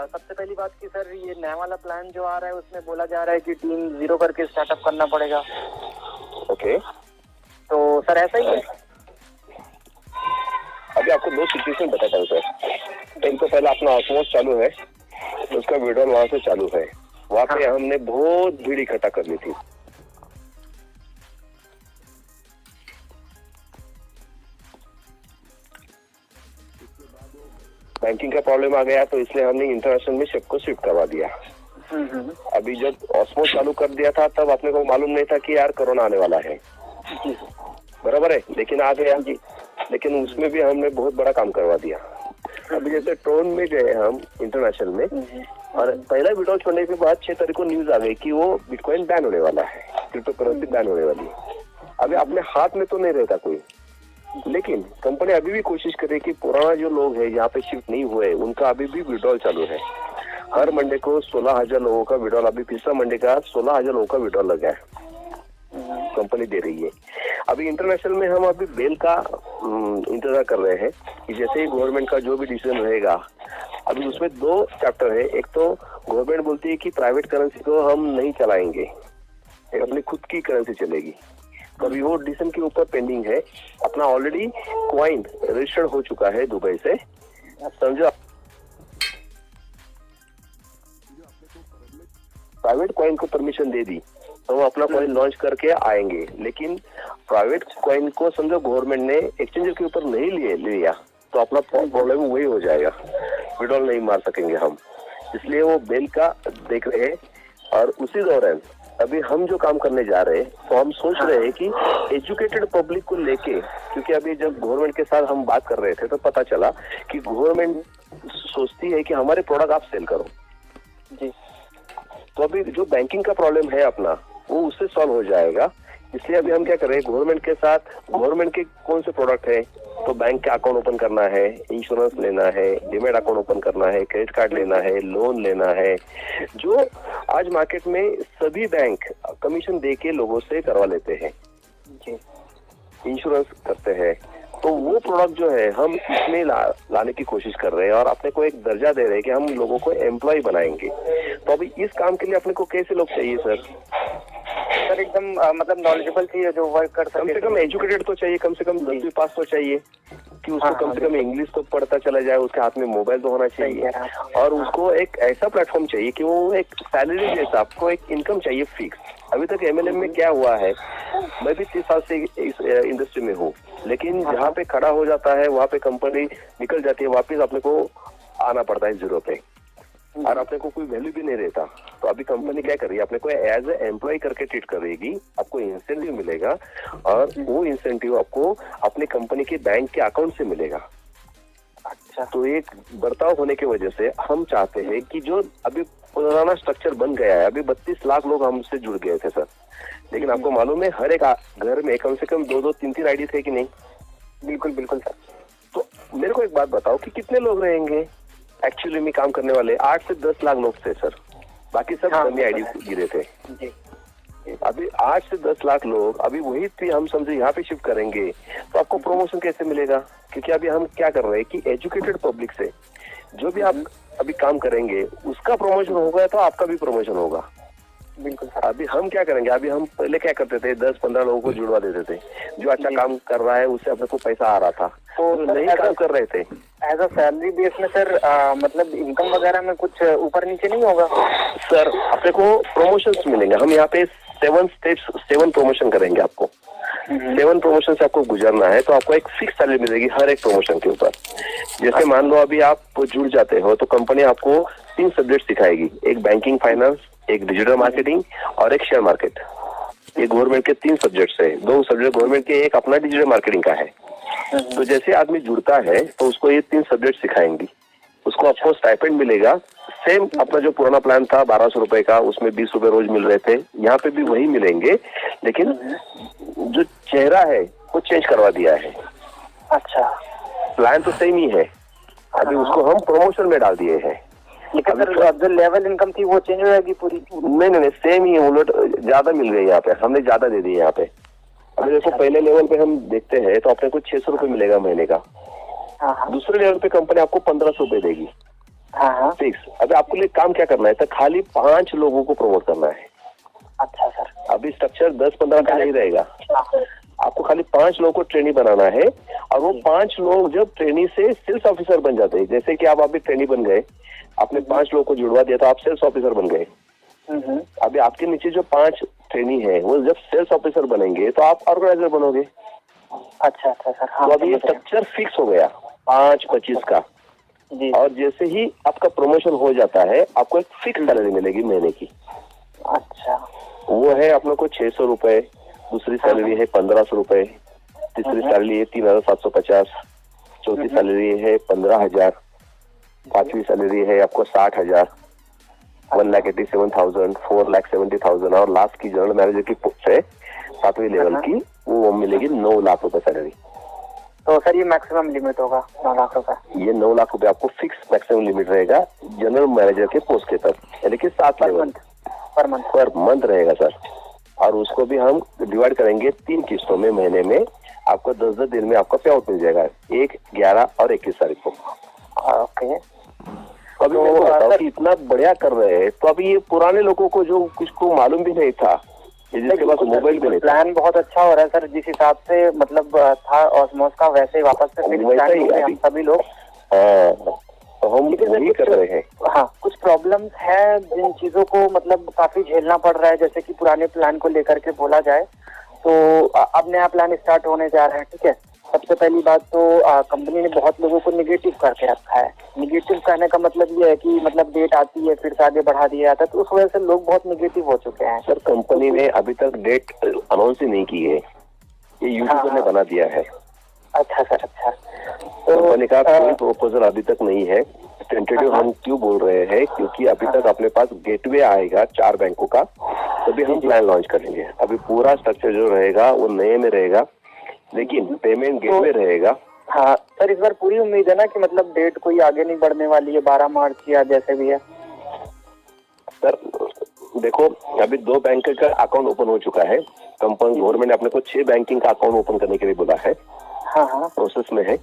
सबसे पहली बात कि सर ये नया वाला प्लान जो आ रहा है उसमें बोला जा रहा है कि टीम 0 करके स्टार्टअप करना पड़ेगा। ओके, तो सर ऐसा ही है? अभी आपको दो सिचुएशन बताता हूँ सर। एक तो पहला अपना ऑसमोस चालू है, उसका विड्रॉल वहां से चालू है। वहां पे हमने बहुत भीड़ इकट्ठा कर ली थी। बैंकिंग का प्रॉब्लम आ गया तो इसलिए हमने इंटरनेशनल में सबको शिफ्ट करवा दिया। अभी जब ऑसमोस चालू कर दिया था तब अपने को मालूम नहीं था कि यार कोरोना आने वाला है, बराबर है, लेकिन आ गया जी। लेकिन उसमें भी हमने बहुत बड़ा काम करवा दिया। अभी जैसे ट्रोन में गए हम इंटरनेशनल में, और पहला विड्रॉल छोड़ने के बाद 6 तारीख को न्यूज आ गई कि वो बिटकॉइन बैन होने वाला है, क्रिप्टो करेंसी बैन होने वाली है। अभी अपने हाथ में तो नहीं रहता कोई, लेकिन कंपनी अभी भी कोशिश करे कि पुराना जो लोग हैं यहाँ पे शिफ्ट नहीं हुए उनका अभी भी विड्रॉल चालू है। हर मंडे को 16,000 लोगों का विड्रॉल, अभी पिछला मंडे का 16,000 लोगों का विड्रॉल लगा है, कंपनी दे रही है। अभी इंटरनेशनल में हम अभी बेल का इंतजार कर रहे हैं कि जैसे ही गवर्नमेंट का जो भी डिसीजन रहेगा। अभी उसमें 2 चैप्टर है। एक तो गवर्नमेंट बोलती है कि प्राइवेट करेंसी को हम नहीं चलाएंगे, अपनी खुद की करेंसी चलेगी। तो अभी वो डिसीजन के ऊपर पेंडिंग है। अपना ऑलरेडी कॉइन रजिस्टर्ड हो चुका है दुबई से, समझो। प्राइवेट कॉइन को परमिशन दे दी तो वो अपना कॉइन लॉन्च करके आएंगे, लेकिन प्राइवेट कॉइन को समझो गवर्नमेंट ने एक्सचेंजर के ऊपर नहीं लिया तो अपना प्रॉब्लम वही हो जाएगा, विड्रॉल नहीं मार सकेंगे हम। इसलिए वो बेल का देख रहे हैं। और उसी दौरान अभी हम जो काम करने जा रहे हैं तो हम सोच रहे हैं कि एजुकेटेड पब्लिक को लेके, क्योंकि अभी जब गवर्नमेंट के साथ हम बात कर रहे थे तो पता चला कि गवर्नमेंट सोचती है कि हमारे प्रोडक्ट आप सेल करो जी। तो अभी जो बैंकिंग का प्रॉब्लम है अपना वो उससे सॉल्व हो जाएगा। इसलिए अभी हम क्या कर रहे हैं, गवर्नमेंट के साथ, गवर्नमेंट के कौन से प्रोडक्ट है तो बैंक का अकाउंट ओपन करना है, इंश्योरेंस लेना है, डीमैट अकाउंट ओपन करना है, क्रेडिट कार्ड लेना है, लोन लेना है, जो आज मार्केट में सभी बैंक कमीशन दे के लोगों से करवा लेते हैं, इंश्योरेंस करते हैं। तो वो प्रोडक्ट जो है हम इसमें लाने की कोशिश कर रहे हैं और अपने को एक दर्जा दे रहे हैं कि हम लोगों को एम्प्लॉय बनाएंगे। तो अभी इस काम के लिए अपने को कैसे लोग चाहिए सर? सर एकदम मतलब नॉलेजेबल चाहिए जो वर्क कर सके। कम से कम एजुकेटेड तो चाहिए, कम से कम 10वीं पास तो चाहिए कि उसको कम से कम इंग्लिश तो पढ़ता चला जाए, उसके हाथ में मोबाइल तो होना चाहिए, और उसको एक ऐसा प्लेटफॉर्म चाहिए कि वो एक सैलरी जैसा आपको एक इनकम चाहिए फिक्स। अभी तक MLM में क्या हुआ है, मैं भी 30 साल से इस इंडस्ट्री में हूँ, लेकिन जहाँ पे खड़ा हो जाता है वहाँ पे कंपनी निकल जाती है, वापिस अपने को आना पड़ता है 0 पे, और अपने को कोई वैल्यू भी नहीं रहता। तो अभी कंपनी क्या कर रही है, अपने को एज ए एम्प्लॉय करके ट्रीट करेगी, आपको इंसेंटिव मिलेगा और वो इंसेंटिव आपको अपनी कंपनी के बैंक के अकाउंट से मिलेगा। अच्छा, तो एक बर्ताव होने की वजह से हम चाहते हैं कि जो अभी पुराना स्ट्रक्चर बन गया है, अभी 32 लाख लोग हमसे जुड़ गए थे सर, लेकिन आपको मालूम है हर एक घर में कम से कम 2-2, 3-3 आईडी थे कि नहीं? बिल्कुल बिल्कुल सर। तो मेरे को एक बात बताओ कि कितने लोग रहेंगे एक्चुअली में काम करने वाले? 8 से 10 लाख लोग थे सर, बाकी सब डमी आईडी गिरे थे जी। अभी 8 से 10 लाख लोग, अभी वही थी हम समझे यहाँ पे शिफ्ट करेंगे तो आपको प्रमोशन कैसे मिलेगा? क्योंकि अभी हम क्या कर रहे हैं कि एजुकेटेड पब्लिक से जो भी आप अभी काम करेंगे उसका प्रमोशन होगा तो आपका भी प्रमोशन होगा। बिल्कुल। अभी हम क्या करेंगे, अभी हम पहले क्या करते थे, 10-15 लोगों को जुड़वा देते थे, जो अच्छा काम कर रहा है उससे अपने को पैसा आ रहा था, तो नहीं काम कर रहे थे। एज अ सैलरी बेस में सर मतलब इनकम वगैरह में कुछ ऊपर नीचे नहीं होगा सर? अपने को प्रमोशंस मिलेंगे। हम यहाँ पे 7 स्टेप्स, 7 प्रमोशन करेंगे आपको। 7 प्रमोशन से आपको गुजरना है तो आपको एक फिक्स सैलरी मिलेगी हर एक प्रमोशन के ऊपर। जैसे मान लो अभी आप जुड़ जाते हो तो कंपनी आपको 3 सब्जेक्ट सिखाएगी, एक बैंकिंग फाइनेंस, एक डिजिटल मार्केटिंग और एक शेयर मार्केट। ये गवर्नमेंट के 3 सब्जेक्ट्स है, 2 सब्जेक्ट गवर्नमेंट के, एक अपना डिजिटल मार्केटिंग का है। तो जैसे आदमी जुड़ता है तो उसको ये 3 सब्जेक्ट सिखाएंगी, उसको आपको स्टाइपेंड मिलेगा। सेम अपना जो पुराना प्लान था 1200 रुपए का, उसमें 20 रुपए रोज मिल रहे थे, यहाँ पे भी वही मिलेंगे, लेकिन जो चेहरा है वो चेंज करवा दिया है। अच्छा, प्लान तो सेम ही है, अभी उसको हम प्रमोशन में डाल दिए हैं। लेकिन जो लेवल इनकम थी वो चेंज हो जाएगी पूरी? नहीं, सेम ही, उलट ज्यादा मिल गई यहाँ पे, हमने ज्यादा दे दिए यहाँ पे। अभी देखो पहले लेवल पे हम देखते हैं तो अपने को 600 रुपए मिलेगा महीने का। दूसरे लेवल पे कंपनी आपको 1500 रुपए देगी। हाँ। फिक्स। अभी आपको लिए काम क्या करना है, तो खाली 5 लोगों को प्रमोट करना है। अच्छा सर। अभी स्ट्रक्चर 10-15 का नहीं रहेगा, आपको खाली 5 लोगों को ट्रेनी बनाना है, और वो 5 लोग जब ट्रेनी से सेल्स ऑफिसर बन जाते हैं, जैसे कि आप अभी ट्रेनी बन गए, आपने 5 लोगों को जुड़वा दिया तो आप सेल्स ऑफिसर बन गए। अभी आपके नीचे जो 5 ट्रेनी है वो जब सेल्स ऑफिसर बनेंगे तो आप ऑर्गेनाइजर बनोगे। अच्छा सर। हाँ, तो अभी ये स्ट्रक्चर फिक्स हो गया 5-25 का। जी। और जैसे ही आपका प्रमोशन हो जाता है आपको एक फिक्स सैलरी मिलेगी महीने की। अच्छा। वो है अपने को 600 रुपए, दूसरी सैलरी है 1500 रुपए, तीसरी सैलरी है 3750, चौथी सैलरी है 15,000, पांचवी सैलरी है आपको 60,000, 1,87,000, 4,70,000, और लास्ट की जनरल मैनेजर की पोस्ट है 7वीं लेवल की, वो मिलेगी 9 लाख रुपए सैलरी। तो सर ये मैक्सिमम लिमिट होगा 9 लाख रुपए? ये 9 लाख रुपए आपको फिक्स मैक्सिमम लिमिट रहेगा जनरल मैनेजर के पोस्ट के तक, यानी कि 7 लेवल पर मंथ रहेगा सर। और उसको भी हम डिवाइड करेंगे 3 किस्तों में, महीने में आपको 10-10 दिन में आपका पे आउट मिल जाएगा, 1, 11 और 21 तारीख को। ओके। अभी मैं बताऊं कि इतना बढ़िया कर रहे हैं, तो अभी ये पुराने लोगों को जो कुछ को मालूम भी नहीं था, जिसके पास मोबाइल भी नहीं था। प्लान बहुत अच्छा हो रहा है सर, जिस हिसाब से मतलब था ऑस्मोस का, वैसे ही वापस से फिर हम सभी लोग। तो हम वही कर रहे हैं। हाँ, कुछ प्रॉब्लम्स है जिन चीजों को मतलब काफी झेलना पड़ रहा है, जैसे कि पुराने प्लान को लेकर के बोला जाए तो अब नया प्लान स्टार्ट होने जा रहा है। ठीक है, सबसे पहली बात तो कंपनी ने बहुत लोगों को निगेटिव करके रखा है। निगेटिव कहने का मतलब ये है कि मतलब डेट आती है फिर से आगे बढ़ा दिया जाता है, तो उस वजह से लोग बहुत निगेटिव हो चुके हैं। सर कंपनी ने अभी तक डेट अनाउंस ही नहीं की है, ये यूट्यूबर ने बना दिया है। अच्छा सर। अच्छा, कंपनी का कोई प्रपोजल अभी तक नहीं है। टेंटेटिव हम क्यों बोल रहे हैं, क्योंकि अभी तक अपने पास गेटवे आएगा 4 बैंकों का, तभी हम प्लान लॉन्च करेंगे। अभी पूरा स्ट्रक्चर जो रहेगा वो नए में रहेगा, लेकिन पेमेंट गेटवे रहेगा। हाँ सर, इस बार पूरी उम्मीद है ना कि मतलब डेट कोई आगे नहीं बढ़ने वाली है, 12 मार्च या जैसे भी है? सर देखो, अभी 2 बैंक का अकाउंट ओपन हो चुका है। कंपनी गवर्नमेंट ने अपने को 6 बैंकिंग का अकाउंट ओपन करने के लिए बोला है। हाँ, प्रोसेस में है,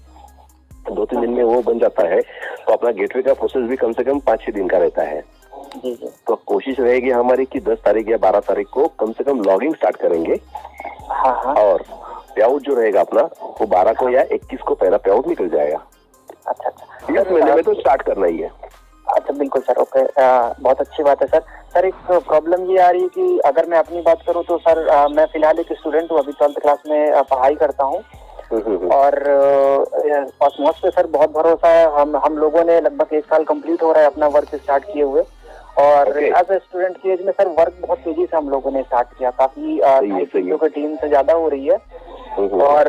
2-3 दिन में वो बन जाता है, तो अपना गेटवे का प्रोसेस भी कम से कम 5-6 दिन का रहता है। जी। तो कोशिश रहेगी हमारी कि 10 तारीख या 12 तारीख को कम से कम लॉगिंग स्टार्ट करेंगे। हाँ। और पे आउट जो रहेगा अपना वो 12 को या 21 को पहला पे आउट निकल जाएगा। अच्छा। इस महीने में तो स्टार्ट करना ही है। अच्छा, बिल्कुल सर। ओके, बहुत अच्छी बात है सर। सर एक प्रॉब्लम ये आ रही है कि अगर मैं अपनी बात करूं तो सर मैं फिलहाल एक स्टूडेंट हूं, अभी 12th क्लास में पढ़ाई करता हूं, और ऑस्मोस पे सर बहुत भरोसा है। हम लोगों ने लगभग 1 साल कंप्लीट हो रहा है अपना वर्क स्टार्ट किए हुए, और एज ए स्टूडेंट की एज में सर वर्क बहुत तेजी से हम लोगों ने स्टार्ट किया, काफी चीजों की टीम से ज्यादा हो रही है। और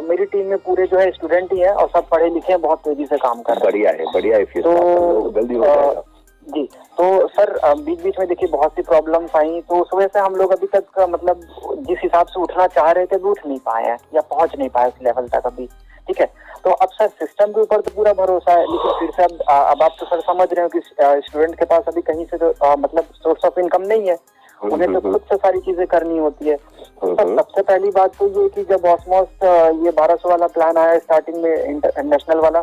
मेरी टीम में पूरे जो है स्टूडेंट ही हैं और सब पढ़े लिखे हैं, बहुत तेजी से काम कर रहे हैं। बढ़िया है फिर तो जल्दी हो जाएगा। जी, तो सर बीच बीच में देखिए बहुत सी प्रॉब्लम्स आई, तो उस वजह से हम लोग अभी तक मतलब जिस हिसाब से उठना चाह रहे थे उठ नहीं पाए हैं या पहुंच नहीं पाए उस लेवल तक अभी। ठीक है, तो अब सर सिस्टम के ऊपर तो पूरा भरोसा है, लेकिन फिर से अब आप तो सर समझ रहे हो कि स्टूडेंट के पास अभी कहीं से तो मतलब सोर्स ऑफ इनकम नहीं है, उन्हें तो खुद से सारी चीजें करनी होती है। तो सबसे पहली बात तो ये कि जब ऑस्मोस ये 1200 वाला प्लान आया स्टार्टिंग में इंटरनेशनल वाला,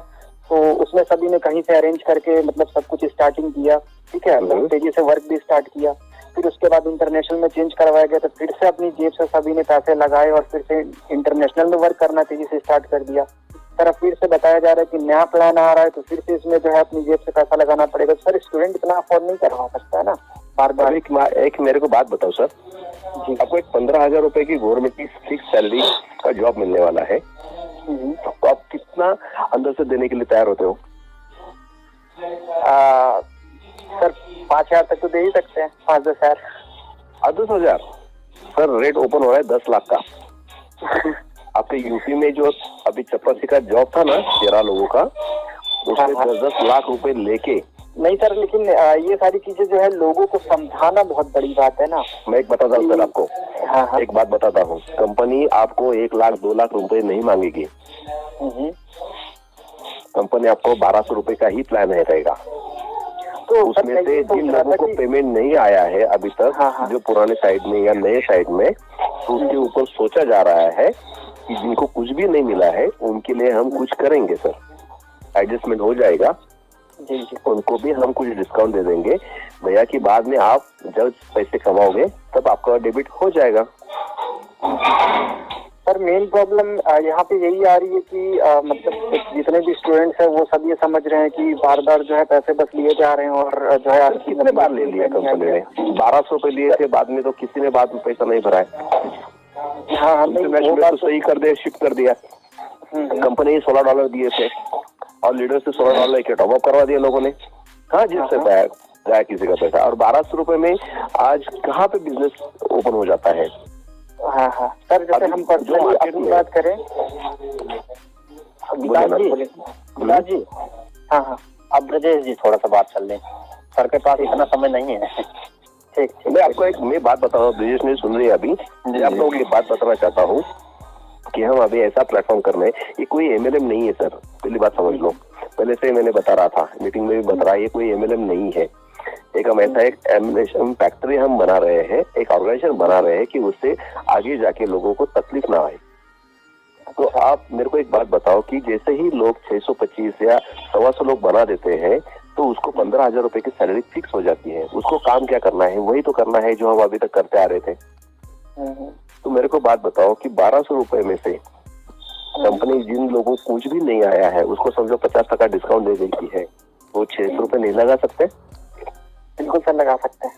तो उसमें सभी ने कहीं से अरेंज करके मतलब सब कुछ स्टार्टिंग किया। ठीक है, तेजी से वर्क भी स्टार्ट किया। फिर उसके बाद इंटरनेशनल में चेंज करवाया गया, तो फिर से अपनी जेब से सभी ने पैसे लगाए और फिर से इंटरनेशनल में वर्क करना तेजी से स्टार्ट कर दिया। सर फिर से बताया जा रहा है कि नया प्लान आ रहा है, तो फिर से इसमें जो है अपनी जेब से पैसा लगाना पड़ेगा। सर स्टूडेंट इतना अफोर्ड नहीं करवा सकता है ना बार बार। एक मेरे को बात बताओ सर जी, आपको एक 15,000 रुपए की गवर्नमेंट की फिक्स सैलरी का जॉब मिलने वाला है, तो आप कितना अंदर से देने के लिए तैयार होते हो? सर 5,000 तक तो दे ही सकते हैं, 5-10 हज़ार। 10,000 सर रेट ओपन हो रहा है 10 लाख का। आपके यूपी में जो अभी चपरासी का जॉब था ना 13 लोगों का, उसमें 10-10 लाख रुपए लेके। नहीं सर, लेकिन ये सारी चीजें जो है लोगों को समझाना बहुत बड़ी बात है ना। मैं एक बताता हूँ सर आपको। हाँ। एक बात बताता हूँ, कंपनी आपको 1 लाख 2 लाख रुपए नहीं मांगेगी। कंपनी आपको 1200 रुपए का ही प्लान है रहेगा। तो उसमें से जिन लोगों को पेमेंट नहीं आया है अभी तक, जो पुराने साइड में या नए साइड में, तो उसके ऊपर सोचा जा रहा है कि जिनको कुछ भी नहीं मिला है उनके लिए हम कुछ करेंगे सर, एडजस्टमेंट हो जाएगा। जी जी। उनको भी हम कुछ डिस्काउंट दे देंगे भैया कि बाद में आप जब पैसे कमाओगे तब आपका डेबिट हो जाएगा। सर मेन प्रॉब्लम यहाँ पे यही आ रही है कि मतलब जितने भी स्टूडेंट्स हैं वो सब ये समझ रहे हैं कि बार बार जो है पैसे बस लिए जा रहे हैं और जो है कितने बार ले लिया कंपनी ने? 1200 रुपए लिए थे, बाद में तो किसी ने बाद में पैसा नहीं भरा है। हाँ इंटरनेशनल तो सही कर दिया, शिफ्ट कर दिया। कंपनी $16 दिए थे और लीडर से $16 के टॉप अप करवा दिया लोगों ने। हाँ जिससे जाए किसी का पैसा, और 1200 रुपए में आज कहाँ पे बिजनेस ओपन हो जाता है। हाँ हाँ सर, जैसे हम पर्सनली अपनी बात करें विकास जी। हाँ हाँ अब ब्रजेश जी थोड़ा सा बात कर लें, सर के पास इतना समय नहीं है। ठीक। मैं आपको एक बात बता रहा हूँ, ब्रजेश ने सुन रही है अभी। आप लोगों की बात बताना चाहता हूँ कि हम अभी ऐसा प्लेटफॉर्म कर रहे हैं, ये कोई MLM नहीं है सर, पहली बात समझ लो। पहले से मैंने बता रहा था, मीटिंग में भी बता रहा है, ये कोई MLM नहीं है। हम ऐसा एक एम्युनिशन फैक्ट्री हम बना रहे हैं, एक ऑर्गेनाइजेशन बना रहे हैं कि उससे आगे जाके लोगों को तकलीफ ना आए। तो आप मेरे को एक बात बताओ कि जैसे ही लोग 625 या 125 लोग बना देते हैं तो उसको 15,000 रुपए की सैलरी फिक्स हो जाती है। उसको काम क्या करना है? वही तो करना है जो हम अभी तक करते आ रहे थे। तो मेरे को बात बताओ कि 1200 रुपए में से कंपनी जिन लोगों को कुछ भी नहीं आया है उसको समझो 50% डिस्काउंट दे देती है, वो 600 रुपए नहीं लगा सकते? बिल्कुल सर लगा सकते हैं।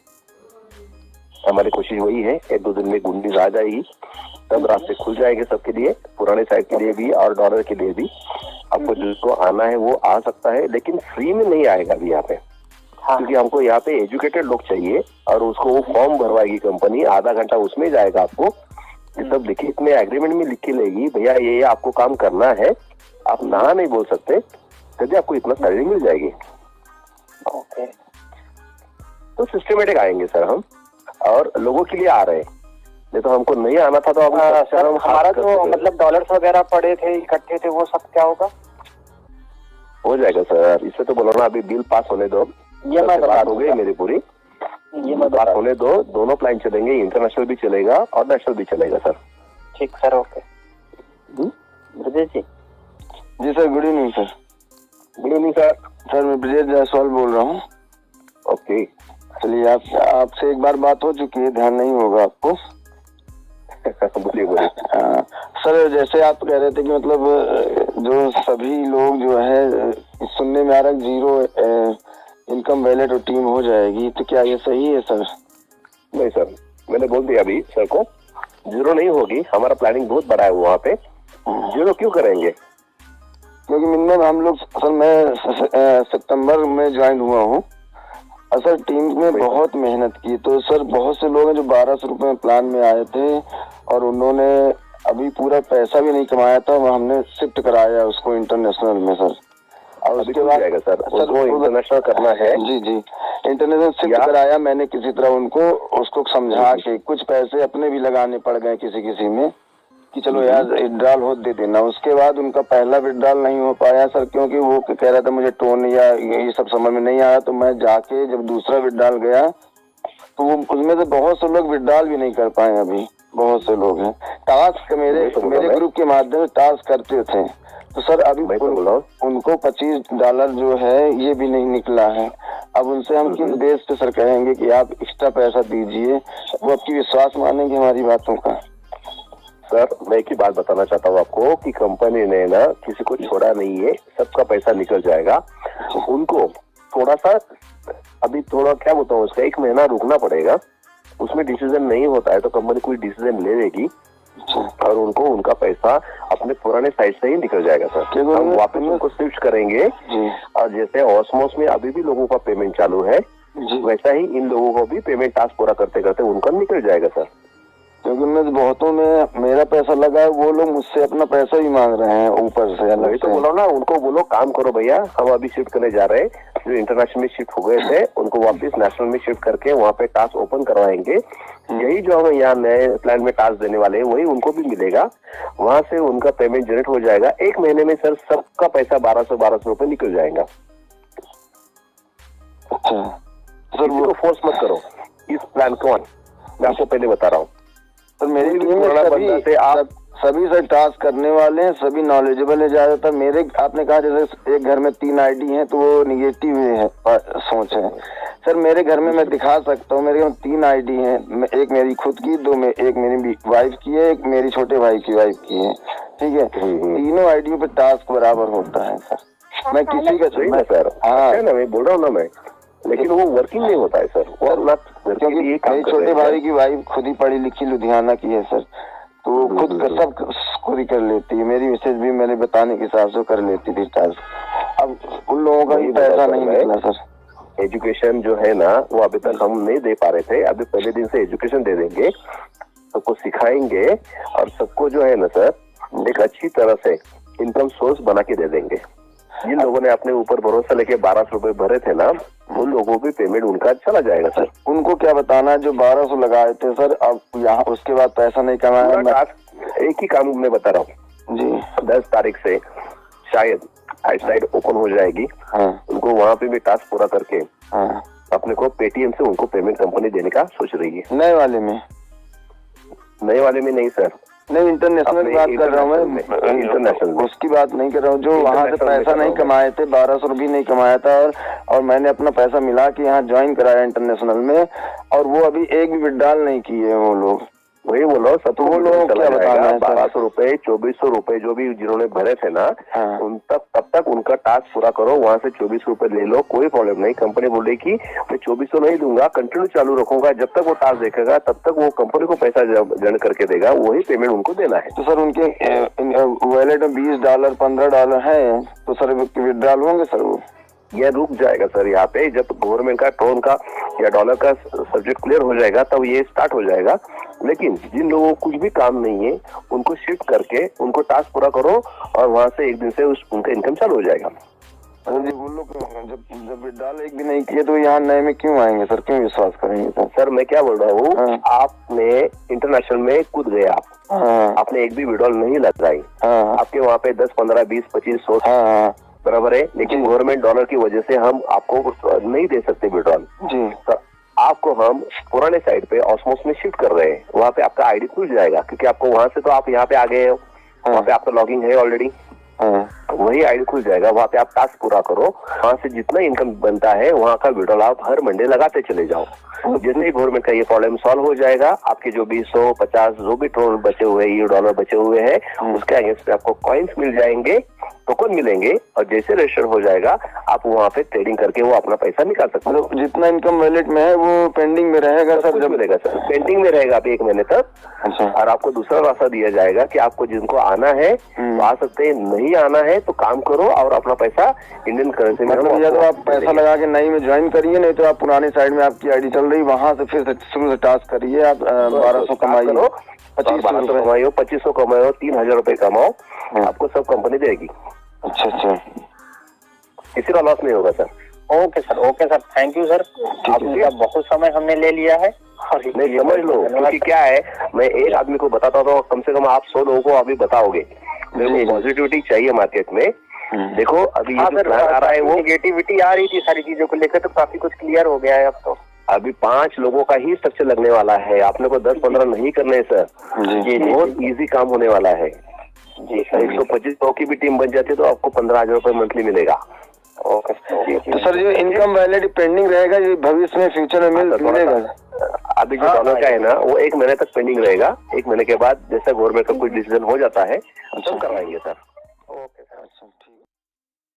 हमारी कोशिश वही है, 1-2 दिन में गुंडीज आ जाएगी, तब रास्ते खुल जाएंगे सबके लिए, पुराने साइड के लिए भी और डॉलर के लिए भी। आपको जिसको आना है वो आ सकता है, लेकिन फ्री में नहीं आएगा अभी यहाँ पे। हाँ। क्योंकि हमको यहाँ पे एजुकेटेड लोग चाहिए और उसको वो फॉर्म भरवाएगी कंपनी, आधा घंटा उसमें जाएगा। आपको ये सब लिखित में एग्रीमेंट में लिख के लेगी, भैया ये आपको काम करना है, आप ना नहीं बोल सकते, तभी आपको इतना सैलरी मिल जाएगी। ओके, तो सिस्टमेटिक आएंगे सर हम, और लोगों के लिए आ रहे हैं। नहीं तो हमको नहीं आना था तो सर हमारा जो मतलब डॉलर्स वगैरह पड़े थे इकट्ठे थे वो सब क्या होगा? हो जाएगा सर, इससे तो बोलो ना, अभी बिल पास होने दो। ये मैं बात हो गई मेरी पूरी, ये मैं बात होने दो। दोनों प्लान चलेंगे, इंटरनेशनल भी चलेगा और नेशनल भी चलेगा सर। ठीक सर, ओके। ब्रजेश जी। जी sir, good evening sir. Good evening sir. Sir मैं ब्रजेश जायसवाल बोल रहा हूँ। ओके, चलिए आपसे एक बार बात हो चुकी है, ध्यान नहीं होगा आपको। बोलिए। सर जैसे आप कह रहे थे कि मतलब जो सभी लोग जो है सुनने में आ रहा है 0 इनकम वैलेट और टीम हो जाएगी, तो क्या ये सही है सर? नहीं सर, मैंने बोल दिया अभी सर को, 0 नहीं होगी। हमारा प्लानिंग बहुत बड़ा है वहाँ पे। 0 क्यों करेंगे? क्योंकि मिनिमम हम लोग, सर मैं सितंबर में ज्वाइन हुआ हूँ और सर टीम में बहुत मेहनत की। तो सर बहुत से लोग हैं जो 1200 रुपए में प्लान में आए थे और उन्होंने अभी पूरा पैसा भी नहीं कमाया था, हमने शिफ्ट कराया उसको इंटरनेशनल में सर। और उसके बाद सर वो इंटरनेशनल करना है। जी जी, इंटरनेशनल शिफ्ट कराया मैंने किसी तरह उनको, उसको समझा के कुछ पैसे अपने भी लगाने पड़ गए किसी में कि चलो यार विड्रॉल हो दे देना। उसके बाद उनका पहला विड्रॉल नहीं हो पाया सर, क्योंकि वो कह रहा था मुझे टोन या ये सब समझ में नहीं आया। तो मैं जाके जब दूसरा विड्रॉल गया तो वो उसमें से बहुत से लोग विड्रॉल भी नहीं कर पाए। अभी बहुत से लोग हैं टास्क मेरे ग्रुप के माध्यम से टास्क करते थे, तो सर अभी उनको $25 जो है ये भी नहीं निकला है। अब उनसे हम किस बेस पे सर कहेंगे कि आप एक्स्ट्रा पैसा दीजिए? वो आपकी विश्वास मानेंगे हमारी बातों का? सर मैं एक ही बात बताना चाहता हूँ आपको कि कंपनी ने ना किसी को छोड़ा नहीं है, सबका पैसा निकल जाएगा। उनको थोड़ा सा अभी थोड़ा क्या बताऊँ, उसका 1 महीना रुकना पड़ेगा। उसमें डिसीजन नहीं होता है तो कंपनी कोई डिसीजन ले लेगी और उनको उनका पैसा अपने पुराने साइड से ही निकल जाएगा सर। हम वापस उनको स्विच करेंगे और जैसे ऑस्मोस में अभी भी लोगों का पेमेंट चालू है, वैसा ही इन लोगों को भी पेमेंट टास्क पूरा करते करते उनका निकल जाएगा सर। क्योंकि उनमें बहुतों में मेरा पैसा लगा है, वो लोग मुझसे अपना पैसा भी मांग रहे हैं ऊपर से। वही तो बोलो ना, उनको बोलो काम करो भैया, हम अभी शिफ्ट करने जा रहे हैं। जो इंटरनेशनल में शिफ्ट हो गए थे उनको वापस नेशनल में शिफ्ट करके वहाँ पे टास्क ओपन करवाएंगे। यही जो हम यहाँ नए प्लान में टास्क देने वाले हैं वही उनको भी मिलेगा, वहाँ से उनका पेमेंट जनरेट हो जाएगा। 1 महीने में सर सबका पैसा 1200 रुपए निकल जाएगा। अच्छा सर, वो फोर्स मत करो इस प्लान को, मैं आपको पहले बता रहा हूँ। सर मेरी टीम में सभी सर टास्क करने वाले हैं, सभी नॉलेजेबल है ज्यादातर। मेरे आपने कहा जैसे एक घर में 3 आईडी हैं तो वो निगेटिव है सोच है सर। मेरे घर में मैं दिखा सकता हूँ, मेरे घर में 3 आईडी हैं, एक मेरी खुद की, एक मेरी वाइफ की है, एक मेरी छोटे भाई की वाइफ की है, ठीक है। तीनों आईडियों पे टास्क बराबर होता है सर। मैं किसी का सर हाँ मैं बोल रहा हूँ ना मैं, लेकिन वो वर्किंग नहीं होता है सर। क्योंकि मेरी छोटे भाई की वाइफ खुद ही पढ़ी लिखी लुधियाना की है सर, तो खुद का सब खुद ही कर लेती है। मेरी मिसेज भी मैंने बताने के हिसाब से कर लेती थी टास्क। अब उन लोगों का ही पैसा नहीं निकला सर। एजुकेशन जो है ना वो अभी तक हम नहीं दे पा रहे थे, अभी पहले दिन से एजुकेशन दे देंगे, सबको सिखाएंगे और सबको जो है ना सर एक अच्छी तरह से इनकम सोर्स बना के दे देंगे। जिन लोगों ने अपने ऊपर भरोसा लेके 1200 रुपए भरे थे ना, उन लोगों भी पेमेंट उनका चला जाएगा सर। उनको क्या बताना, जो 1200 लगाए थे सर, अब यहाँ उसके बाद पैसा नहीं कमाया। एक ही काम मैं बता रहा हूँ जी, 10 तारीख से शायद साइट ओपन हो जाएगी। हाँ। उनको वहाँ पे भी टास्क पूरा करके हाँ। अपने को पेटीएम से उनको पेमेंट कंपनी देने का सोच रही है। नए वाले में नहीं सर, नहीं इंटरनेशनल की बात कर रहा हूँ मैं, इंटरनेशनल उसकी बात नहीं कर रहा हूँ। जो वहाँ से पैसा नहीं कमाए थे, 1200 भी नहीं कमाया था, और मैंने अपना पैसा मिला के यहाँ ज्वाइन कराया इंटरनेशनल में, और वो अभी एक भी विड्रॉल नहीं किए वो लोग। वही बोलो सब, तो वो लोग क्या बताना है, 1200 रुपए 2400 रुपए जो भी जिन्होंने भरे थे ना, हाँ। उन तब तक उनका टास्क पूरा करो, वहाँ से 2400 रुपए ले लो, कोई प्रॉब्लम नहीं। कंपनी बोले कि मैं 2400 नहीं दूंगा, कंटिन्यू चालू रखूंगा, जब तक वो टास्क देखेगा तब तक वो कंपनी को पैसा जनरेट करके देगा, वही पेमेंट उनको देना है। तो सर उनके वॉलेट में $20 $15 है, तो सर विड्रॉल होंगे सर? वो यह रुक जाएगा सर यहाँ पे, जब गवर्नमेंट का टोन का या डॉलर का सब्जेक्ट क्लियर हो जाएगा तब ये स्टार्ट हो जाएगा। लेकिन जिन लोगों को कुछ भी काम नहीं है उनको शिफ्ट करके उनको टास्क पूरा करो, और वहाँ से एक दिन से उनका इनकम चालू हो जाएगा। जी वो लोग जब विड्रॉल एक भी नहीं किए तो यहाँ नए में क्यों आएंगे सर, क्यों विश्वास करेंगे सर? मैं क्या बोल रहा हूँ, हाँ। आपने इंटरनेशनल में कूद गए आप, हाँ। आपने एक भी विड्रॉल नहीं लगाई, हाँ। आपके वहाँ पे 10 15 20 25 100 बराबर है, लेकिन गवर्नमेंट डॉलर की वजह से हम आपको नहीं दे सकते विड्रॉल जी। तो आपको हम पुराने साइड पे ऑस्मोस में शिफ्ट कर रहे हैं, वहाँ पे आपका आईडी खुल जाएगा, क्योंकि आपको वहाँ से तो आप यहाँ पे आ गए हो, वहाँ पे आपका लॉगिंग है ऑलरेडी, वही आईडी खुल जाएगा, वहाँ पे आप टास्क पूरा करो, वहाँ से जितना इनकम बनता है वहाँ का विड्रॉल आप हर मंडे लगाते चले जाओ। जैसे ही गवर्नमेंट का ये प्रॉब्लम सॉल्व हो जाएगा, आपके जो भी 100 50 जो भी बचे हुए $, बचे हुए हैं, उसके अगेंस्ट पे आपको कॉइन्स मिल जाएंगे, टोकन मिलेंगे, और जैसे रजिस्टर हो जाएगा आप वहाँ पे ट्रेडिंग करके वो अपना पैसा निकाल सकते हो। जितना इनकम वॉलेट में है वो पेंडिंग में रहेगा सर? जब मिलेगा सर, पेंडिंग में रहेगा आप 1 महीने तक। अच्छा। और आपको दूसरा रास्ता दिया जाएगा कि आपको जिनको आना है तो आ सकते हैं, नहीं आना है तो काम करो और अपना पैसा इंडियन करेंसी में, या तो आप पैसा लगा के नई में ज्वाइन करिए, नहीं तो आप पुराने साइड में आपकी आईडी चल रही, वहाँ से फिर शुरू से टास्क करिए। आप 1200 कमाइए, 2500 कमाइए, 2500 कमाओ, 3000 रुपए कमाओ, आपको सब कंपनी देगी। अच्छा, किसी का लॉस नहीं होगा sir. Okay sir, thank you sir. आपका बहुत समय हमने ले लिया है, और नहीं समझ लो, क्योंकि क्या है, मैं एक आदमी को बताता हूँ, कम से कम आप 100 लोगों को अभी बताओगे। मेरे को पॉजिटिविटी चाहिए मार्केट में। देखो अभी ये जो प्लान आ रहा है, वो नेगेटिविटी आ रही थी सारी चीजों को लेकर, तो काफी कुछ क्लियर हो गया है अब तो। अभी 5 लोगों का ही स्ट्रक्चर लगने वाला है, आपने को 10-15 नहीं करने हैं सर। ये बहुत इजी काम होने वाला है जी। 125 लोगों की भी टीम बन जाती है तो आपको 15,000 रुपए मंथली मिलेगा। ओके तो सर जो इनकम वैलिडिटी पेंडिंग रहेगा, ये भविष्य में फ्यूचर में मिलेगा? अभी जो डॉलर का है ना वो 1 महीने तक पेंडिंग रहेगा, 1 महीने के बाद जैसा गवर्नमेंट का कोई डिसीजन हो जाता है तो करवाएंगे सर।